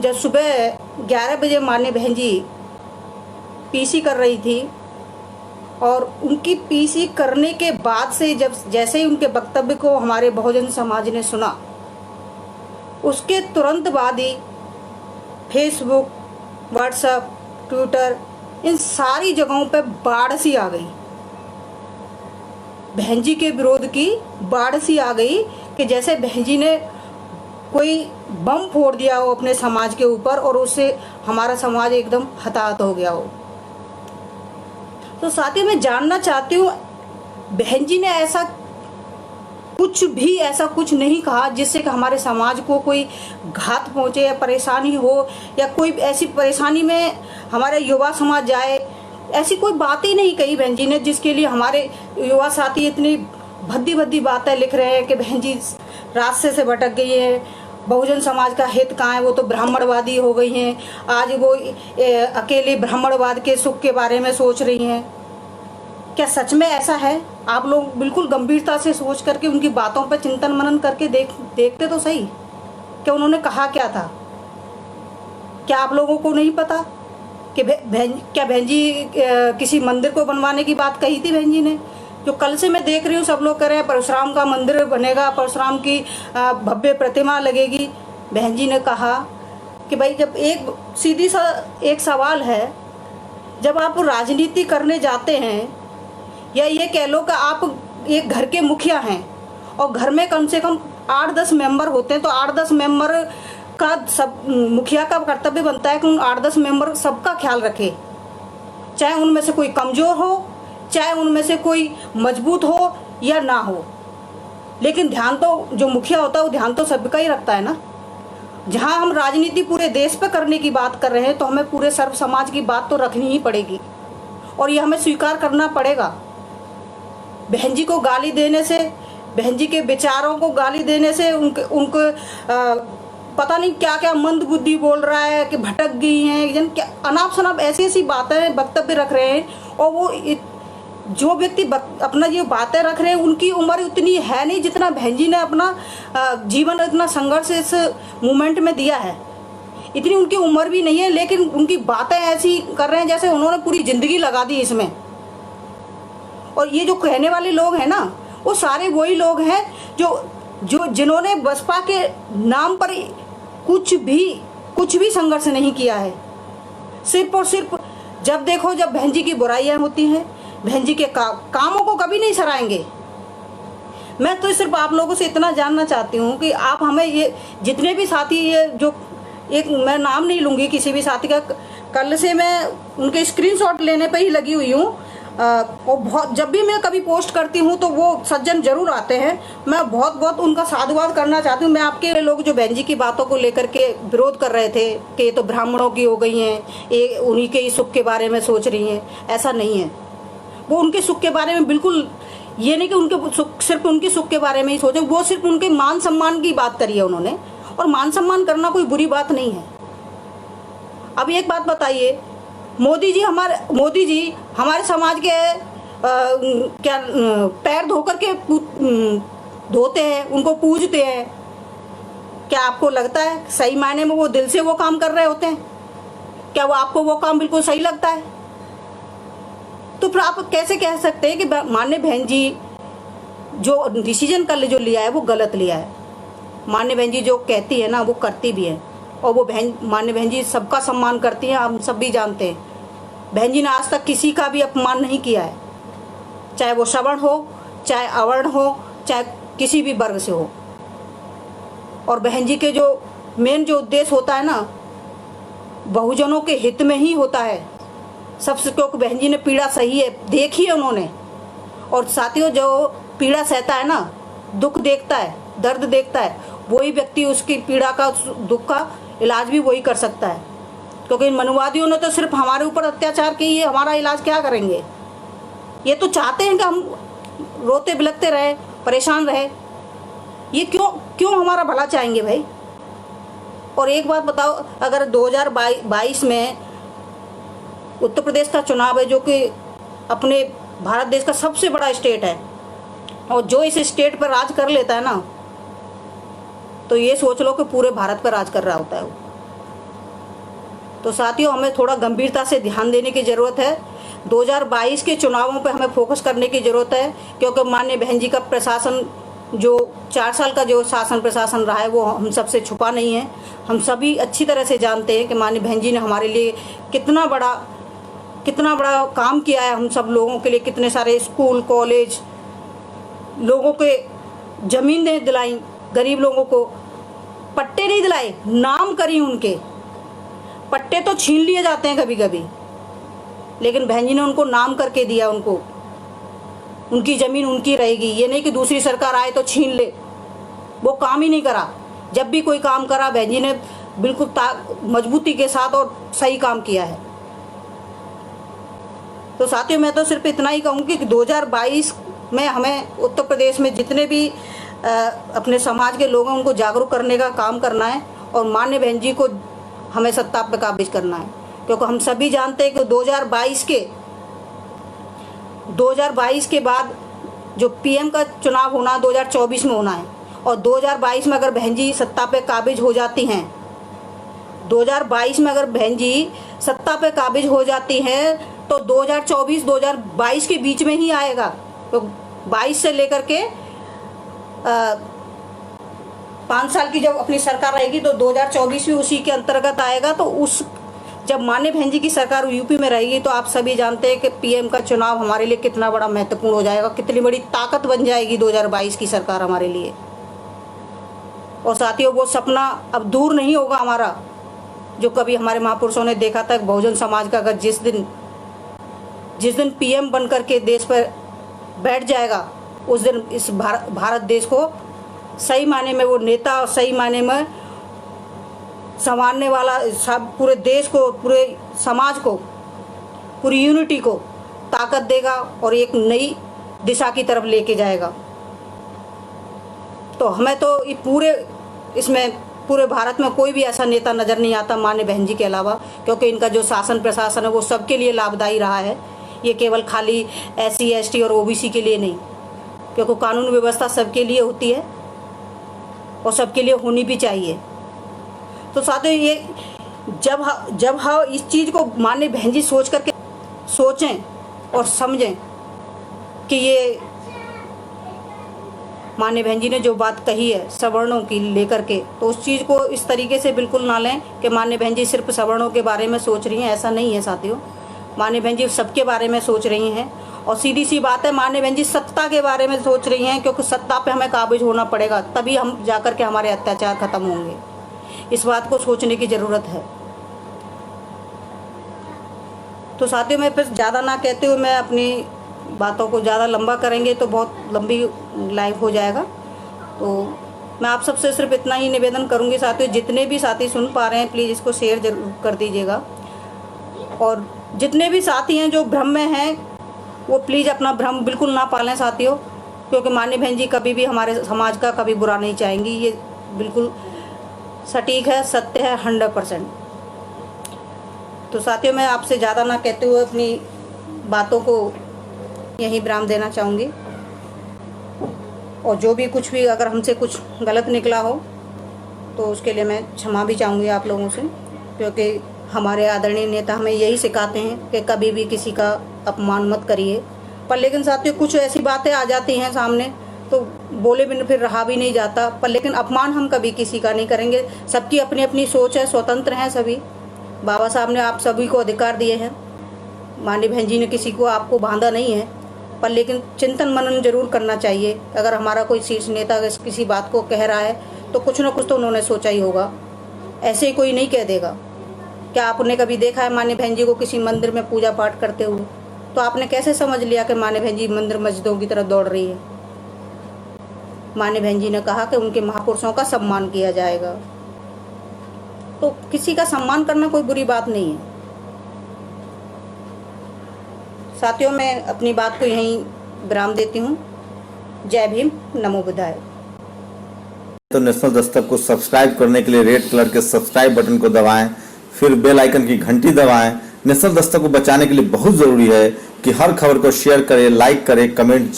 जब सुबह 11 बजे माननीय बहन जी पीसी कर रही थी और उनकी पीसी करने के बाद से जब जैसे ही उनके वक्तव्य को हमारे बहुजन समाज ने सुना, उसके तुरंत बाद ही फेसबुक, व्हाट्सएप, ट्विटर, इन सारी जगहों पे बाढ़ सी आ गई। बहन जी के विरोध की बाढ़ सी आ गई कि जैसे बहन जी ने कोई बम फोड़ दिया हो अपने समाज के ऊपर और उससे हमारा समाज एकदम हताहत हो गया हो। तो साथ ही मैं जानना चाहती हूँ, बहन जी ने ऐसा कुछ नहीं कहा जिससे कि हमारे समाज को कोई घात पहुँचे या परेशानी हो या कोई ऐसी परेशानी में हमारे युवा समाज जाए। ऐसी कोई बात ही नहीं कही बहन जी ने जिसके लिए हमारे युवा साथी इतनी भद्दी भद्दी बातें लिख रहे हैं कि बहन जी रास्ते से भटक गई है, बहुजन समाज का हित कहाँ है, वो तो ब्राह्मणवादी हो गई हैं, आज वो अकेले ब्राह्मणवाद के सुख के बारे में सोच रही हैं। क्या सच में ऐसा है? आप लोग बिल्कुल गंभीरता से सोच करके उनकी बातों पर चिंतन मनन करके देखते तो सही कि उन्होंने कहा क्या था। क्या आप लोगों को नहीं पता कि क्या बहन जी किसी मंदिर को बनवाने की बात कही थी बहन जी ने? जो कल से मैं देख रही हूँ सब लोग कह रहे हैं परशुराम का मंदिर बनेगा, परशुराम की भव्य प्रतिमा लगेगी। बहन जी ने कहा कि भाई जब सीधी सा एक सवाल है, जब आप राजनीति करने जाते हैं या ये कह लो कि आप एक घर के मुखिया हैं और घर में कम से कम 8-10 मेंबर होते हैं, तो 8-10 मेंबर का सब मुखिया का कर्तव्य बनता है कि उन 8-10 मेंबर सबका ख्याल रखे, चाहे उनमें से कोई कमज़ोर हो, चाहे उनमें से कोई मजबूत हो या ना हो। लेकिन ध्यान तो जो मुखिया होता है वो ध्यान तो सबका ही रखता है ना। जहाँ हम राजनीति पूरे देश पे करने की बात कर रहे हैं तो हमें पूरे सर्व समाज की बात तो रखनी ही पड़ेगी और ये हमें स्वीकार करना पड़ेगा। बहन जी को गाली देने से, बहन जी के विचारों को गाली देने से उनको पता नहीं क्या क्या मंद बुद्धि बोल रहा है कि भटक गई हैं, जन क्या अनाप शनाप ऐसी बातें वक्तव्य रख रहे हैं। और वो जो व्यक्ति अपना ये बातें रख रहे हैं उनकी उम्र उतनी है नहीं जितना बहन जी ने अपना जीवन इतना संघर्ष इस मूवमेंट में दिया है। इतनी उनकी उम्र भी नहीं है, लेकिन उनकी बातें ऐसी कर रहे हैं जैसे उन्होंने पूरी जिंदगी लगा दी इसमें। और ये जो कहने वाले लोग हैं ना, वो सारे वही लोग हैं जो जिन्होंने बसपा के नाम पर कुछ भी संघर्ष नहीं किया है। सिर्फ और सिर्फ जब देखो जब बहन जी की बुराइयां होती हैं, बहन जी के कामों को कभी नहीं सराहेंगे। मैं तो सिर्फ आप लोगों से इतना जानना चाहती हूँ कि आप हमें ये जितने भी साथी, ये जो एक मैं नाम नहीं लूँगी किसी भी साथी का, कल से मैं उनके स्क्रीनशॉट लेने पे ही लगी हुई हूँ। और बहुत जब भी मैं कभी पोस्ट करती हूँ तो वो सज्जन जरूर आते हैं। मैं बहुत उनका साधुवाद करना चाहती हूँ। मैं आपके लोग जो बहन जी की बातों को लेकर के विरोध कर रहे थे कि ये तो ब्राह्मणों की हो गई हैं, ये उन्हीं के ही सुख के बारे में सोच रही हैं, ऐसा नहीं है। वो उनके सुख के बारे में बिल्कुल ये नहीं कि उनके सुख सिर्फ उनके सुख के बारे में ही सोचे, वो सिर्फ उनके मान सम्मान की बात करी है उन्होंने। और मान सम्मान करना कोई बुरी बात नहीं है। अब एक बात बताइए, मोदी जी हमारे समाज के पैर धोकर के धोते हैं, उनको पूजते हैं। क्या आपको लगता है सही मायने में वो दिल से वो काम कर रहे होते हैं? क्या वो आपको वो काम बिल्कुल सही लगता है? तो फिर आप कैसे कह सकते हैं कि माननीय बहन जी जो डिसीजन कल जो लिया है वो गलत लिया है? माननीय बहन जी जो कहती है ना वो करती भी है। और वो माननीय बहन जी सबका सम्मान करती हैं, हम सब भी जानते हैं। बहन जी ने आज तक किसी का भी अपमान नहीं किया है, चाहे वो सवर्ण हो, चाहे अवर्ण हो, चाहे किसी भी वर्ग से हो। और बहन जी के जो मेन जो उद्देश्य होता है ना, बहुजनों के हित में ही होता है सबसे, क्योंकि बहन जी ने पीड़ा सही है देखी है उन्होंने। और साथियों, जो पीड़ा सहता है ना, दुख देखता है, दर्द देखता है, वही व्यक्ति उसकी पीड़ा का, दुख का इलाज भी वही कर सकता है। क्योंकि इन मनुवादियों ने तो सिर्फ हमारे ऊपर अत्याचार किए, ये हमारा इलाज क्या करेंगे? ये तो चाहते हैं कि हम रोते बिलखते रहे, परेशान रहे। ये क्यों हमारा भला चाहेंगे भाई? और एक बात बताओ, अगर 2022 में उत्तर प्रदेश का चुनाव है, जो कि अपने भारत देश का सबसे बड़ा स्टेट है, और जो इस स्टेट पर राज कर लेता है ना, तो ये सोच लो कि पूरे भारत पर राज कर रहा होता है वो। तो साथियों, हमें थोड़ा गंभीरता से ध्यान देने की ज़रूरत है। 2022 के चुनावों पे हमें फोकस करने की ज़रूरत है, क्योंकि माननीय बहन जी का प्रशासन, जो 4 साल का जो शासन प्रशासन रहा है, वो हम सबसे छुपा नहीं है। हम सभी अच्छी तरह से जानते हैं कि माननीय बहन जी ने हमारे लिए कितना बड़ा काम किया है। हम सब लोगों के लिए कितने सारे स्कूल कॉलेज, लोगों के ज़मीनें दिलाई, गरीब लोगों को पट्टे नहीं दिलाए, नाम करी उनके। पट्टे तो छीन लिए जाते हैं कभी कभी, लेकिन बहन जी ने उनको नाम करके दिया। उनकी ज़मीन उनकी रहेगी। ये नहीं कि दूसरी सरकार आए तो छीन ले। वो काम ही नहीं करा। जब भी कोई काम करा, बहन जी ने बिल्कुल मजबूती के साथ और सही काम किया है। तो साथियों, मैं तो सिर्फ इतना ही कहूँगी कि 2022 में हमें उत्तर प्रदेश में जितने भी अपने समाज के लोग हैं, उनको जागरूक करने का काम करना है और माननीय बहन जी को हमें सत्ता पे काबिज करना है। क्योंकि हम सभी जानते हैं कि 2022 के बाद जो पीएम का चुनाव होना 2024 में होना है, और 2022 में अगर बहन जी सत्ता पे काबिज हो जाती हैं, 2022 में अगर बहन जी सत्ता पे काबिज हो जाती हैं, तो 2024-2022 के बीच में ही आएगा। तो 22 से लेकर के 5 साल की जब अपनी सरकार रहेगी, तो 2024 भी उसी के अंतर्गत आएगा। तो जब माननीय बहन जी की सरकार यूपी में रहेगी, तो आप सभी जानते हैं कि पीएम का चुनाव हमारे लिए कितना बड़ा महत्वपूर्ण हो जाएगा, कितनी बड़ी ताकत बन जाएगी 2022 की सरकार हमारे लिए। और साथियों, वो सपना अब दूर नहीं होगा हमारा, जो कभी हमारे महापुरुषों ने देखा था। बहुजन समाज का अगर जिस दिन पीएम बन करके देश पर बैठ जाएगा, उस दिन इस भारत देश को सही मायने में वो नेता और सही मायने में संवारने वाला, सब पूरे देश को, पूरे समाज को, पूरी यूनिटी को ताकत देगा और एक नई दिशा की तरफ लेके जाएगा। तो हमें तो पूरे भारत में कोई भी ऐसा नेता नज़र नहीं आता माननीय बहन जी के अलावा, क्योंकि इनका जो शासन प्रशासन है वो सबके लिए लाभदायी रहा है। ये केवल खाली SC ST और OBC के लिए नहीं, क्योंकि कानून व्यवस्था सबके लिए होती है और सबके लिए होनी भी चाहिए। तो साथियों, ये जब हम इस चीज़ को माननीय बहन जी सोचें और समझें कि ये माननीय बहन जी ने जो बात कही है सवर्णों की लेकर के, तो उस चीज़ को इस तरीके से बिल्कुल ना लें कि माननीय बहन जी सिर्फ सवर्णों के बारे में सोच रही हैं। ऐसा नहीं है साथियों, माननीय बहन जी सबके बारे में सोच रही हैं। और सीधी सी बात है, माननीय बहन जी सत्ता के बारे में सोच रही हैं, क्योंकि सत्ता पे हमें काबिज होना पड़ेगा, तभी हम जाकर के हमारे अत्याचार खत्म होंगे। इस बात को सोचने की ज़रूरत है। तो साथियों, मैं फिर ज़्यादा ना कहते हुए, मैं अपनी बातों को ज़्यादा लंबा करेंगे तो बहुत लंबी लाइव हो जाएगा। तो मैं आप सबसे सिर्फ इतना ही निवेदन करूंगी साथियों, जितने भी साथी सुन पा रहे हैं प्लीज़ इसको शेयर जरूर कर दीजिएगा। और जितने भी साथी हैं जो भ्रम में हैं, वो प्लीज़ अपना भ्रम बिल्कुल ना पालें साथियों, क्योंकि माननीय बहन जी कभी भी हमारे समाज का कभी बुरा नहीं चाहेंगी। ये बिल्कुल सटीक है, सत्य है 100%। तो साथियों, मैं आपसे ज़्यादा ना कहते हुए अपनी बातों को यहीं विराम देना चाहूँगी। और जो भी कुछ भी अगर हमसे कुछ गलत निकला हो, तो उसके लिए मैं क्षमा भी चाहूँगी आप लोगों से, क्योंकि हमारे आदरणीय नेता हमें यही सिखाते हैं कि कभी भी किसी का अपमान मत करिए। पर लेकिन साथियों, कुछ ऐसी बातें आ जाती हैं सामने, तो बोले बिना फिर रहा भी नहीं जाता। पर लेकिन अपमान हम कभी किसी का नहीं करेंगे। सबकी अपनी अपनी सोच है, स्वतंत्र हैं सभी। बाबा साहब ने आप सभी को अधिकार दिए हैं। माननीय बहन जी ने किसी को आपको बांधा नहीं है, पर लेकिन चिंतन मनन जरूर करना चाहिए। अगर हमारा कोई शीर्ष नेता किसी बात को कह रहा है, तो कुछ ना कुछ तो उन्होंने सोचा ही होगा। ऐसे ही कोई नहीं कह देगा। क्या आपने कभी देखा है माननीय बहन जी को किसी मंदिर में पूजा पाठ करते हुए? तो आपने कैसे समझ लिया कि माननीय बहन जी मंदिर मस्जिदों की तरफ दौड़ रही है? माननीय बहन जी ने कहा कि उनके महापुरुषों का सम्मान किया जाएगा। तो किसी का सम्मान करना कोई बुरी बात नहीं है। साथियों, मैं अपनी बात को यहीं विराम देती हूँ। जय भीम, नमो बुद्धाय। तो नेशनल दस्तक को सब्सक्राइब करने के लिए रेड कलर के सब्सक्राइब बटन को दबाएं, फिर बेल आइकन की घंटी दबाएं। नेशनल दस्तक को बचाने के लिए बहुत जरूरी है कि हर खबर को शेयर करें, लाइक करें, कमेंट